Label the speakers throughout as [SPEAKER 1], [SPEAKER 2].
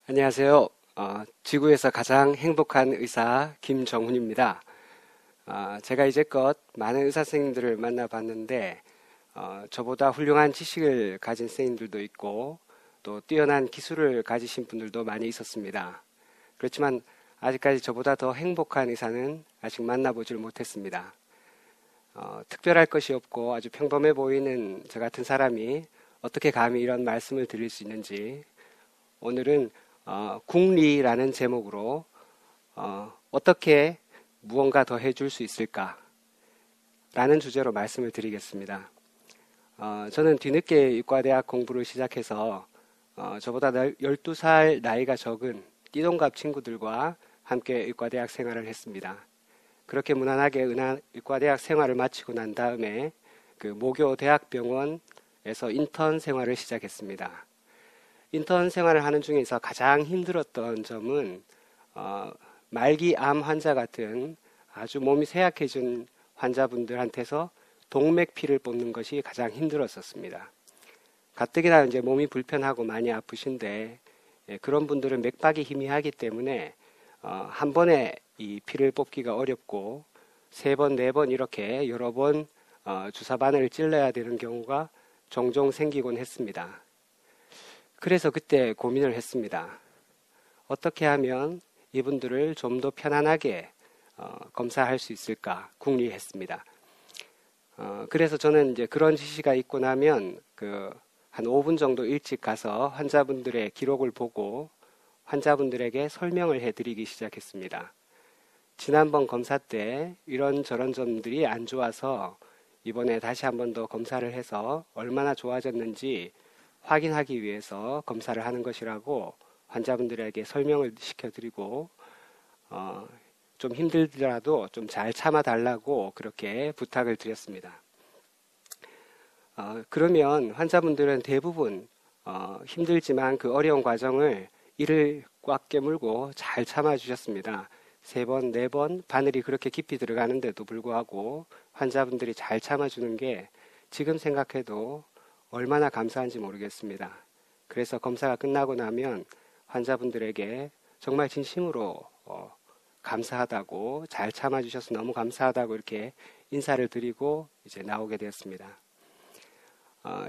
[SPEAKER 1] 안녕하세요. 지구에서 가장 행복한 의사 김정훈입니다. 제가 이제껏 많은 의사 선생님들을 만나봤는데 저보다 훌륭한 지식을 가진 선생님들도 있고 또 뛰어난 기술을 가지신 분들도 많이 있었습니다. 그렇지만 아직까지 저보다 더 행복한 의사는 아직 만나보질 못했습니다. 특별할 것이 없고 아주 평범해 보이는 저 같은 사람이 어떻게 감히 이런 말씀을 드릴 수 있는지 오늘은 국리라는 제목으로 어떻게 무언가 더 해줄 수 있을까? 라는 주제로 말씀을 드리겠습니다. 저는 뒤늦게 의과대학 공부를 시작해서 저보다 12살 나이가 적은 띠동갑 친구들과 함께 의과대학 생활을 했습니다. 그렇게 무난하게 의과대학 생활을 마치고 난 다음에 그 모교 대학병원에서 인턴 생활을 시작했습니다. 인턴 생활을 하는 중에서 가장 힘들었던 점은 말기 암 환자 같은 아주 몸이 쇠약해진 환자분들한테서 동맥피를 뽑는 것이 가장 힘들었었습니다. 가뜩이나 이제 몸이 불편하고 많이 아프신데 그런 분들은 맥박이 희미하기 때문에 한 번에 이 피를 뽑기가 어렵고 세 번, 네 번 이렇게 여러 번 주사 바늘을 찔러야 되는 경우가 종종 생기곤 했습니다. 그래서 그때 고민을 했습니다. 어떻게 하면 이분들을 좀 더 편안하게 검사할 수 있을까 궁리했습니다. 그래서 저는 이제 그런 지시가 있고 나면 한 5분 정도 일찍 가서 환자분들의 기록을 보고 환자분들에게 설명을 해드리기 시작했습니다. 지난번 검사 때 이런저런 점들이 안 좋아서 이번에 다시 한 번 더 검사를 해서 얼마나 좋아졌는지 확인하기 위해서 검사를 하는 것이라고 환자분들에게 설명을 시켜드리고 좀 힘들더라도 좀 잘 참아달라고 그렇게 부탁을 드렸습니다. 그러면 환자분들은 대부분 힘들지만 그 어려운 과정을 이를 꽉 깨물고 잘 참아주셨습니다. 세 번, 네 번 바늘이 그렇게 깊이 들어가는데도 불구하고 환자분들이 잘 참아주는 게 지금 생각해도 얼마나 감사한지 모르겠습니다. 그래서 검사가 끝나고 나면 환자분들에게 정말 진심으로 감사하다고 잘 참아주셔서 너무 감사하다고 이렇게 인사를 드리고 이제 나오게 되었습니다.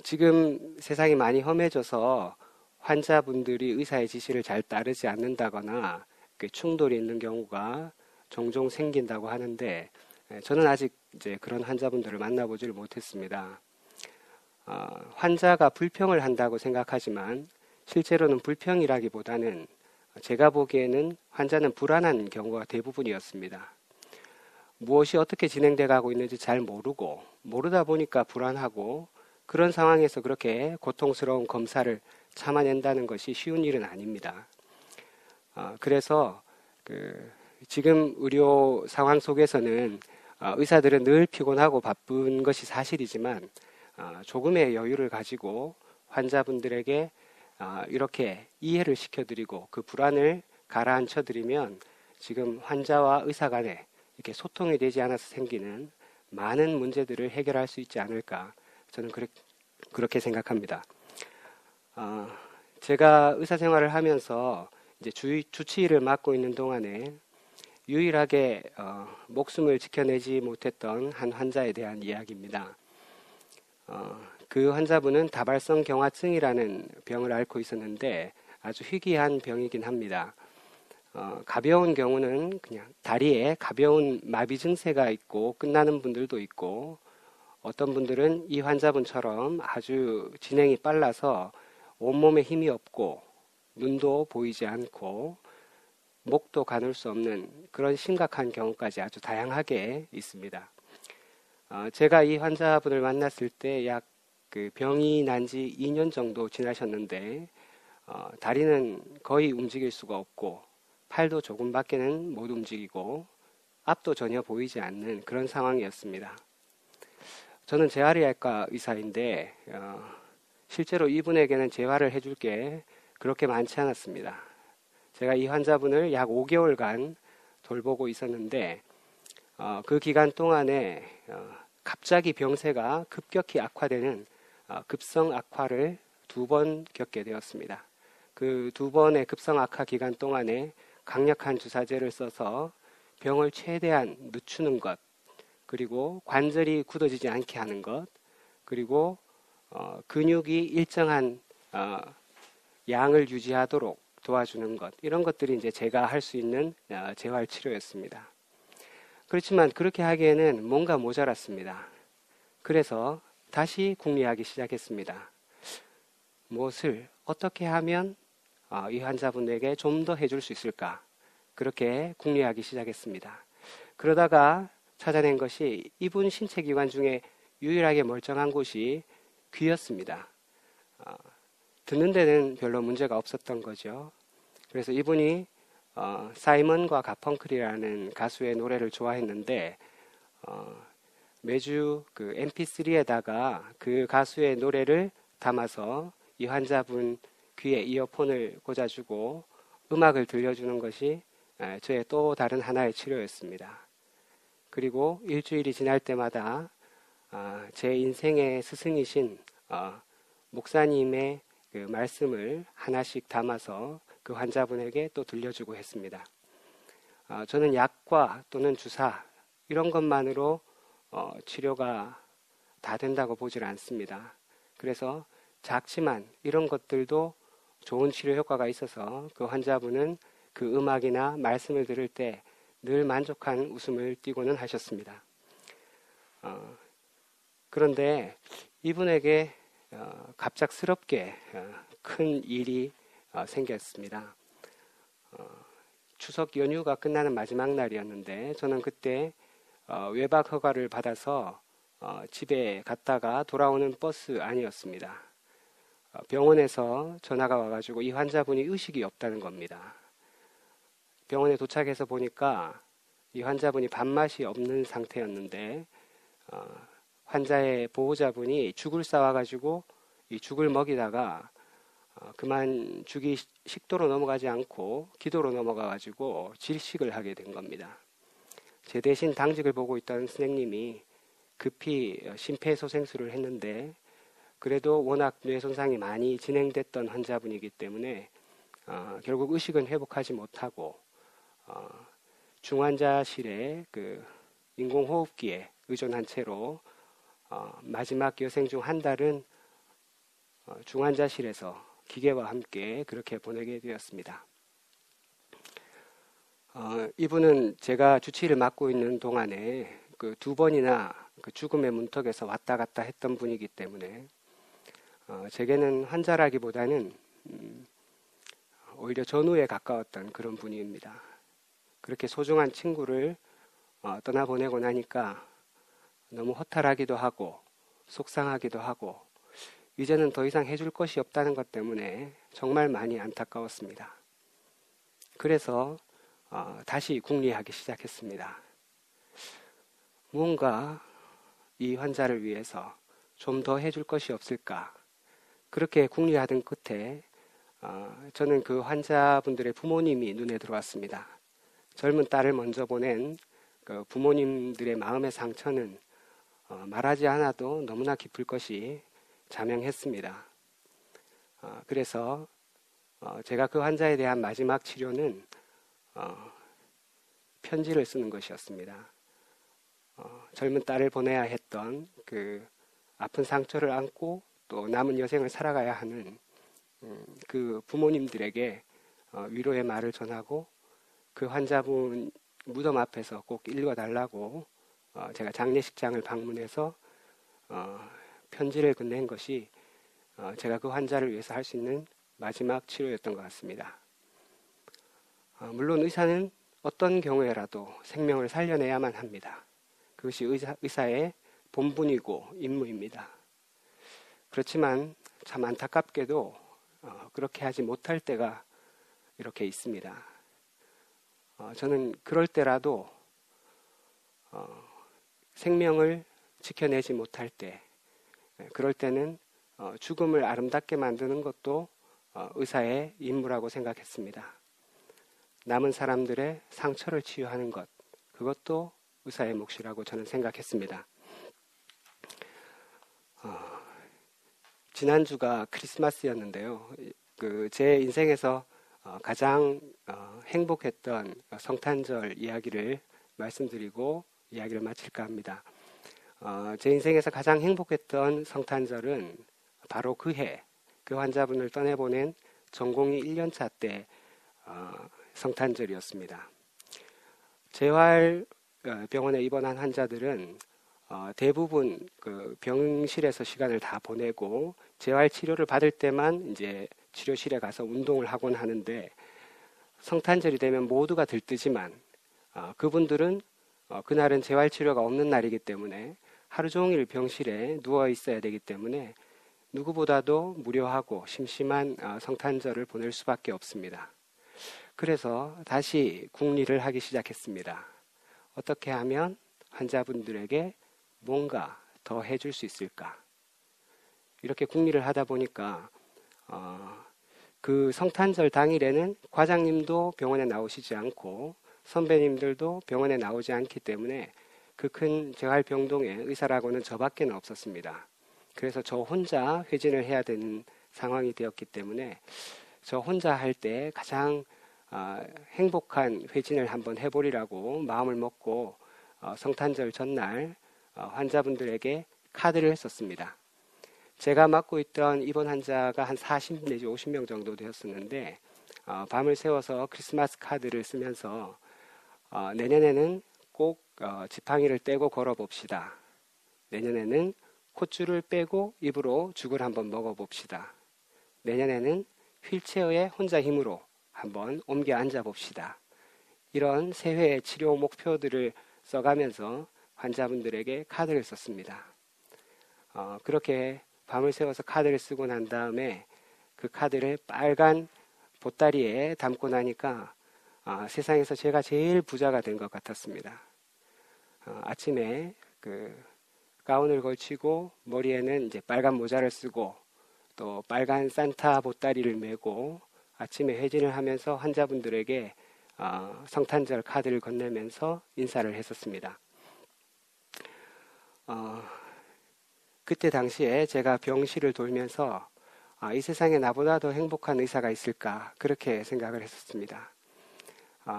[SPEAKER 1] 지금 세상이 많이 험해져서 환자분들이 의사의 지시를 잘 따르지 않는다거나 충돌이 있는 경우가 종종 생긴다고 하는데 저는 아직 이제 그런 환자분들을 만나보지를 못했습니다. 환자가 불평을 한다고 생각하지만 실제로는 불평이라기보다는 제가 보기에는 환자는 불안한 경우가 대부분이었습니다. 무엇이 어떻게 진행돼 가고 있는지 잘 모르고 모르다 보니까 불안하고 그런 상황에서 그렇게 고통스러운 검사를 참아낸다는 것이 쉬운 일은 아닙니다. 그래서 지금 의료 상황 속에서는 의사들은 늘 피곤하고 바쁜 것이 사실이지만 조금의 여유를 가지고 환자분들에게 이렇게 이해를 시켜드리고 그 불안을 가라앉혀드리면 지금 환자와 의사 간에 이렇게 소통이 되지 않아서 생기는 많은 문제들을 해결할 수 있지 않을까 저는 그렇게 생각합니다. 제가 의사 생활을 하면서 이제 주치의를 맡고 있는 동안에 유일하게 목숨을 지켜내지 못했던 한 환자에 대한 이야기입니다. 그 환자분은 다발성 경화증이라는 병을 앓고 있었는데 아주 희귀한 병이긴 합니다. 가벼운 경우는 그냥 다리에 가벼운 마비 증세가 있고 끝나는 분들도 있고 어떤 분들은 이 환자분처럼 아주 진행이 빨라서 온몸에 힘이 없고 눈도 보이지 않고 목도 가눌 수 없는 그런 심각한 경우까지 아주 다양하게 있습니다. 제가 이 환자분을 만났을 때 약 병이 난 지 2년 정도 지나셨는데 다리는 거의 움직일 수가 없고 팔도 조금밖에는 못 움직이고 앞도 전혀 보이지 않는 그런 상황이었습니다. 저는 재활의학과 의사인데 실제로 이분에게는 재활을 해줄 게 그렇게 많지 않았습니다. 제가 이 환자분을 약 5개월간 돌보고 있었는데 그 기간 동안에 갑자기 병세가 급격히 악화되는 급성 악화를 2번 겪게 되었습니다. 그 두 번의 급성 악화 기간 동안에 강력한 주사제를 써서 병을 최대한 늦추는 것, 그리고 관절이 굳어지지 않게 하는 것, 그리고 근육이 일정한 양을 유지하도록 도와주는 것, 이런 것들이 이제 제가 할 수 있는 재활 치료였습니다. 그렇지만 그렇게 하기에는 뭔가 모자랐습니다. 그래서 다시 궁리하기 시작했습니다. 무엇을 어떻게 하면 이 환자분에게 좀 더 해줄 수 있을까? 그렇게 궁리하기 시작했습니다. 그러다가 찾아낸 것이 이분 신체 기관 중에 유일하게 멀쩡한 곳이 귀였습니다. 듣는 데는 별로 문제가 없었던 거죠. 그래서 이분이 사이먼과 가펑클이라는 가수의 노래를 좋아했는데 매주 그 MP3에다가 그 가수의 노래를 담아서 이 환자분 귀에 이어폰을 꽂아주고 음악을 들려주는 것이 저의 또 다른 하나의 치료였습니다. 그리고 일주일이 지날 때마다 제 인생의 스승이신 목사님의 그 말씀을 하나씩 담아서 그 환자분에게 또 들려주고 했습니다. 저는 약과 또는 주사 이런 것만으로 치료가 다 된다고 보질 않습니다. 그래서 작지만 이런 것들도 좋은 치료 효과가 있어서 그 환자분은 그 음악이나 말씀을 들을 때 늘 만족한 웃음을 띠고는 하셨습니다. 그런데 이분에게 갑작스럽게 큰 일이 생겼습니다. 추석 연휴가 끝나는 마지막 날이었는데 저는 그때 외박 허가를 받아서 집에 갔다가 돌아오는 버스 안이었습니다. 병원에서 전화가 와가지고 이 환자분이 의식이 없다는 겁니다. 병원에 도착해서 보니까 이 환자분이 밥맛이 없는 상태였는데 환자의 보호자분이 죽을 싸와가지고 이 죽을 먹이다가 그만 죽이 식도로 넘어가지 않고 기도로 넘어가가지고 질식을 하게 된 겁니다. 제 대신 당직을 보고 있던 선생님이 급히 심폐소생술을 했는데 그래도 워낙 뇌 손상이 많이 진행됐던 환자분이기 때문에 결국 의식은 회복하지 못하고 중환자실에 그 인공호흡기에 의존한 채로 마지막 여생 중 한 달은 중환자실에서 기계와 함께 그렇게 보내게 되었습니다. 이분은 제가 주치의를 맡고 있는 동안에 그 두 번이나 그 죽음의 문턱에서 왔다 갔다 했던 분이기 때문에 제게는 환자라기보다는 오히려 전우에 가까웠던 그런 분입니다. 그렇게 소중한 친구를 떠나보내고 나니까 너무 허탈하기도 하고 속상하기도 하고 이제는 더 이상 해줄 것이 없다는 것 때문에 정말 많이 안타까웠습니다. 그래서 다시 궁리하기 시작했습니다. 무언가 이 환자를 위해서 좀 더 해줄 것이 없을까? 그렇게 궁리하던 끝에 저는 그 환자분들의 부모님이 눈에 들어왔습니다. 젊은 딸을 먼저 보낸 그 부모님들의 마음의 상처는 말하지 않아도 너무나 깊을 것이 자명했습니다. 그래서 제가 그 환자에 대한 마지막 치료는 편지를 쓰는 것이었습니다. 젊은 딸을 보내야 했던 그 아픈 상처를 안고 또 남은 여생을 살아가야 하는 그 부모님들에게 위로의 말을 전하고 그 환자분 무덤 앞에서 꼭 읽어달라고 제가 장례식장을 방문해서 편지를 건넨 것이 제가 그 환자를 위해서 할 수 있는 마지막 치료였던 것 같습니다. 물론 의사는 어떤 경우에라도 생명을 살려내야만 합니다. 그것이 의사의 본분이고 임무입니다. 그렇지만 참 안타깝게도 그렇게 하지 못할 때가 이렇게 있습니다. 저는 그럴 때라도 생명을 지켜내지 못할 때, 그럴 때는 죽음을 아름답게 만드는 것도 의사의 임무라고 생각했습니다. 남은 사람들의 상처를 치유하는 것, 그것도 의사의 몫이라고 저는 생각했습니다. 지난주가 크리스마스였는데요. 제 인생에서 가장 행복했던 성탄절 이야기를 말씀드리고 이야기를 마칠까 합니다. 제 인생에서 가장 행복했던 성탄절은 바로 그 환자분을 떠내보낸 전공의 1년차 때 성탄절이었습니다. 재활 병원에 입원한 환자들은 대부분 그 병실에서 시간을 다 보내고 재활 치료를 받을 때만 이제 치료실에 가서 운동을 하곤 하는데, 성탄절이 되면 모두가 들뜨지만 그분들은 그날은 재활 치료가 없는 날이기 때문에 하루 종일 병실에 누워 있어야 되기 때문에 누구보다도 무료하고 심심한 성탄절을 보낼 수밖에 없습니다. 그래서 다시 궁리를 하기 시작했습니다. 어떻게 하면 환자분들에게 뭔가 더 해줄 수 있을까? 이렇게 궁리를 하다 보니까 그 성탄절 당일에는 과장님도 병원에 나오시지 않고 선배님들도 병원에 나오지 않기 때문에 그 큰 재활병동의 의사라고는 저밖에 없었습니다. 그래서 저 혼자 회진을 해야 되는 상황이 되었기 때문에 저 혼자 할 때 가장 행복한 회진을 한번 해보리라고 마음을 먹고 성탄절 전날 환자분들에게 카드를 썼습니다. 제가 맡고 있던 입원 환자가 한 40 내지 50명 정도 되었었는데 밤을 새워서 크리스마스 카드를 쓰면서 내년에는 꼭 지팡이를 떼고 걸어봅시다. 내년에는 콧줄을 빼고 입으로 죽을 한번 먹어봅시다. 내년에는 휠체어에 혼자 힘으로 한번 옮겨 앉아봅시다. 이런 새해의 치료 목표들을 써가면서 환자분들에게 카드를 썼습니다. 그렇게 밤을 새워서 카드를 쓰고 난 다음에 그 카드를 빨간 보따리에 담고 나니까 세상에서 제가 제일 부자가 된 것 같았습니다. 아침에 그 가운을 걸치고 머리에는 이제 빨간 모자를 쓰고 또 빨간 산타 보따리를 메고 아침에 회진을 하면서 환자분들에게 성탄절 카드를 건네면서 인사를 했었습니다. 그때 당시에 제가 병실을 돌면서 이 세상에 나보다 더 행복한 의사가 있을까 그렇게 생각을 했었습니다.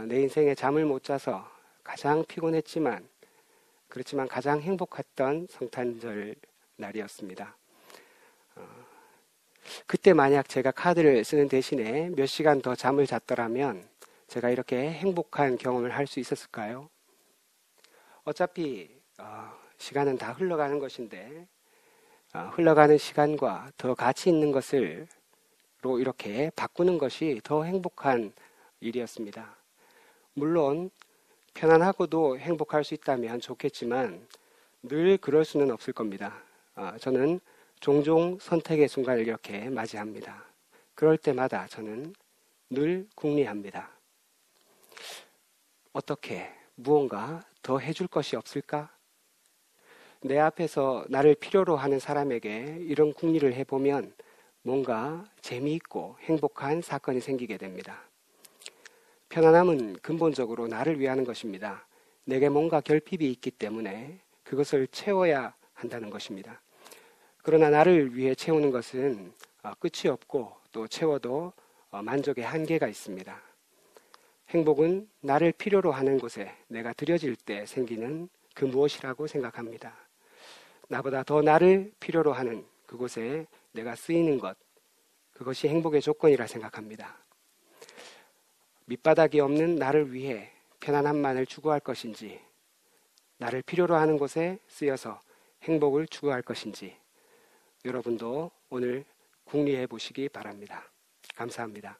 [SPEAKER 1] 내 인생에 잠을 못 자서 가장 피곤했지만 그렇지만 가장 행복했던 성탄절 날이었습니다. 그때 만약 제가 카드를 쓰는 대신에 몇 시간 더 잠을 잤더라면 제가 이렇게 행복한 경험을 할 수 있었을까요? 어차피 시간은 다 흘러가는 것인데 흘러가는 시간과 더 가치 있는 것으로 이렇게 바꾸는 것이 더 행복한 일이었습니다. 물론 편안하고도 행복할 수 있다면 좋겠지만 늘 그럴 수는 없을 겁니다. 저는 종종 선택의 순간을 이렇게 맞이합니다. 그럴 때마다 저는 늘 궁리합니다. 어떻게 무언가 더 해줄 것이 없을까? 내 앞에서 나를 필요로 하는 사람에게 이런 궁리를 해보면 뭔가 재미있고 행복한 사건이 생기게 됩니다. 편안함은 근본적으로 나를 위하는 것입니다. 내게 뭔가 결핍이 있기 때문에 그것을 채워야 한다는 것입니다. 그러나 나를 위해 채우는 것은 끝이 없고 또 채워도 만족의 한계가 있습니다. 행복은 나를 필요로 하는 곳에 내가 들여질 때 생기는 그 무엇이라고 생각합니다. 나보다 더 나를 필요로 하는 그곳에 내가 쓰이는 것, 그것이 행복의 조건이라 생각합니다. 밑바닥이 없는 나를 위해 편안함만을 추구할 것인지, 나를 필요로 하는 곳에 쓰여서 행복을 추구할 것인지, 여러분도 오늘 궁리해 보시기 바랍니다. 감사합니다.